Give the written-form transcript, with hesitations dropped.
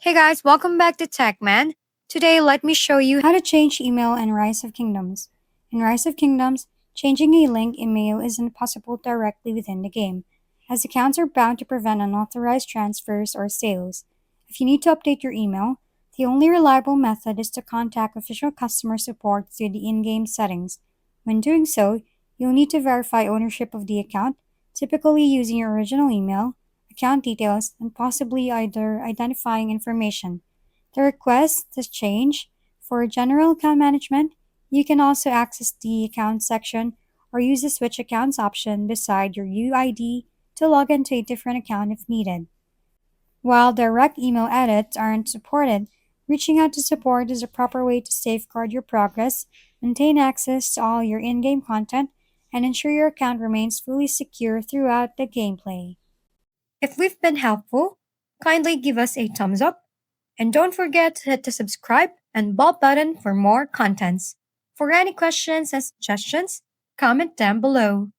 Hey guys, welcome back to TechMan. Today, let me show you how to change email in Rise of Kingdoms. In Rise of Kingdoms, changing a link email isn't possible directly within the game, as accounts are bound to prevent unauthorized transfers or sales. If you need to update your email, the only reliable method is to contact official customer support through the in-game settings. When doing so, you'll need to verify ownership of the account, typically using your original email, account details, and possibly either identifying information. The request to change for general account management, you can also access the account section or use the switch accounts option beside your UID to log into a different account if needed. While direct email edits aren't supported, reaching out to support is a proper way to safeguard your progress, maintain access to all your in game content, and ensure your account remains fully secure throughout the gameplay. If we've been helpful, kindly give us a thumbs up and don't forget to hit the subscribe and bell button for more contents. For any questions and suggestions, comment down below.